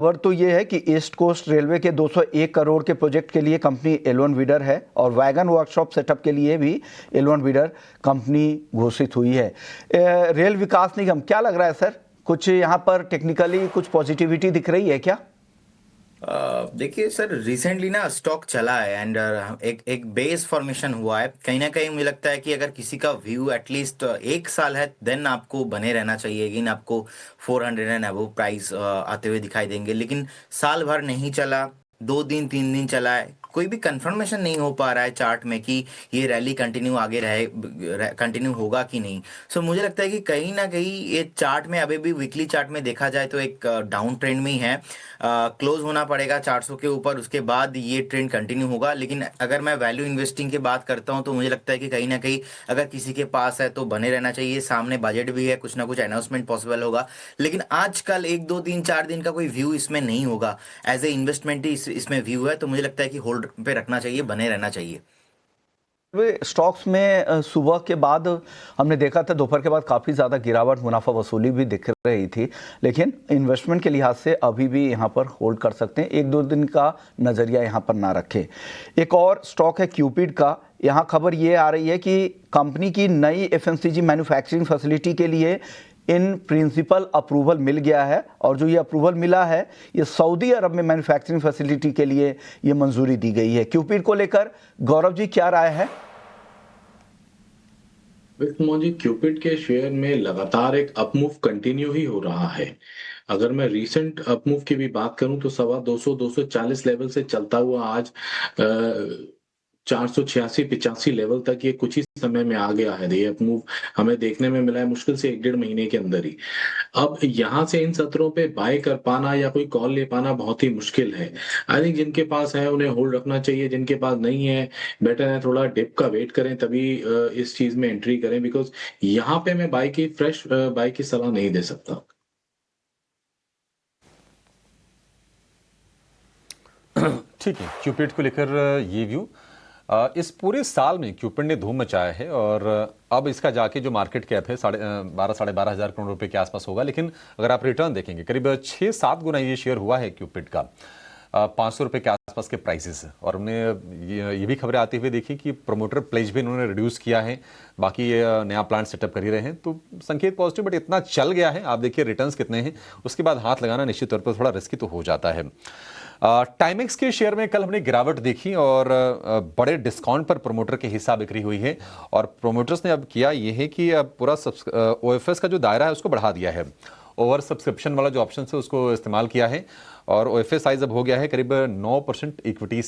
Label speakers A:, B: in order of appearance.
A: खबर तो ये है कि ईस्ट कोस्ट रेलवे के 201 करोड़ के प्रोजेक्ट के लिए कंपनी L1 बिडर है और वैगन वर्कशॉप सेटअप के लिए भी L1 बिडर कंपनी घोषित हुई है। रेल विकास निगम, क्या लग रहा है सर, कुछ यहाँ पर टेक्निकली कुछ पॉजिटिविटी दिख रही है क्या?
B: देखिए सर, रिसेंटली ना स्टॉक चला है एंड एक बेस फॉर्मेशन हुआ है। कहीं ना कहीं मुझे लगता है कि अगर किसी का व्यू एटलीस्ट 1 साल है देन आपको बने रहना चाहिए। लेकिन आपको 400 एंड अबव प्राइस आते हुए दिखाई देंगे। लेकिन साल भर नहीं चला, 2 दिन 3 दिन चला है, कोई भी कंफर्मेशन नहीं हो पा रहा है चार्ट में कि ये रैली कंटिन्यू आगे कंटिन्यू होगा कि नहीं। सो मुझे लगता है कि कहीं ना कहीं ये चार्ट में अभी भी वीकली चार्ट में देखा जाए तो एक डाउन ट्रेंड में ही है। क्लोज होना पड़ेगा 400 के ऊपर, उसके बाद ये ट्रेंड कंटिन्यू होगा। लेकिन अगर मैं वैल्यू इन्वेस्टिंग की बात करता हूं तो मुझे लगता है कि कहीं ना कहीं अगर किसी के पास है तो बने रहना चाहिए। सामने बजट भी है, कुछ ना कुछ अनाउंसमेंट पॉसिबल होगा। लेकिन आजकल 1 2 3 4 दिन का कोई व्यू इसमें नहीं होगा। एज ए इन्वेस्टमेंट ही इसमें व्यू है, तो मुझे लगता है कि होल्ड पे रखना चाहिए, बने रहना चाहिए।
A: वे स्टॉक्स में सुबह के बाद हमने देखा था, दोपहर के बाद काफ़ी ज़्यादा गिरावट, मुनाफा वसूली भी दिख रही थी, लेकिन इन्वेस्टमेंट के लिहाज से अभी भी यहाँ पर होल्ड कर सकते हैं, 1 2 दिन का नज़रिया यहाँ पर ना रखें। एक और स्टॉक है क्यूपिड का। यहाँ खबर ये आ रही है कि कंपनी की नई FMCG मैन्युफैक्चरिंग फैसिलिटी के लिए इन प्रिंसिपल अप्रूवल मिल गया है और जो ये अप्रूवल मिला है ये सऊदी अरब में मैन्युफैक्चरिंग फैसिलिटी के लिए ये मंजूरी दी गई है। क्यूपिड को लेकर गौरव जी क्या राय है?
C: जी, क्यूपिड के शेयर में लगातार एक अपमूव कंटिन्यू ही हो रहा है। अगर मैं रीसेंट अपमूव की भी बात करूं तो 240 लेवल से चलता हुआ आज 486-85 लेवल तक ये कुछ ही समय में आ गया है। ये अपमूव हमें देखने में मिला है मुश्किल से 1 1.5 महीने के अंदर ही। अब यहाँ से इन सत्रों पे बाय कर पाना या कोई कॉल ले पाना बहुत ही मुश्किल है। आई थिंक जिनके पास है उन्हें होल्ड रखना चाहिए, जिनके पास नहीं है बेटर है थोड़ा डिप का वेट करें, तभी इस चीज में एंट्री करें। बिकॉज यहाँ पे मैं फ्रेश बाय की सलाह नहीं दे सकता।
D: ठीक है, क्यूपिड को लेकर ये व्यू। इस पूरे साल में क्यूपिड ने धूम मचाया है और अब इसका जाके जो मार्केट कैप है 12-12.5 हज़ार करोड़ रुपए के आसपास होगा। लेकिन अगर आप रिटर्न देखेंगे करीब 6-7 गुना ये शेयर हुआ है क्यूपिड का, 500 रुपए के आसपास के प्राइसेस। और हमने ये भी खबरें आती हुई देखी कि प्रोमोटर प्लेज भी इन्होंने रिड्यूस किया है, बाकी ये नया प्लांट सेटअप कर ही रहे हैं, तो संकेत पॉजिटिव। बट इतना चल गया है, आप देखिए रिटर्न्स कितने हैं, उसके बाद हाथ लगाना निश्चित तौर पर थोड़ा रिस्की तो हो जाता है। टाइमेक्स के शेयर में कल हमने गिरावट देखी और बड़े डिस्काउंट पर प्रोमोटर के हिस्सा बिक्री हुई है। और प्रोमोटर्स ने अब किया यह है कि अब पूरा OFS का जो दायरा है उसको बढ़ा दिया है। ओवर सब्सक्रिप्शन वाला जो ऑप्शन है उसको इस्तेमाल किया है और OFS साइज अब हो गया है करीब 9% इक्विटी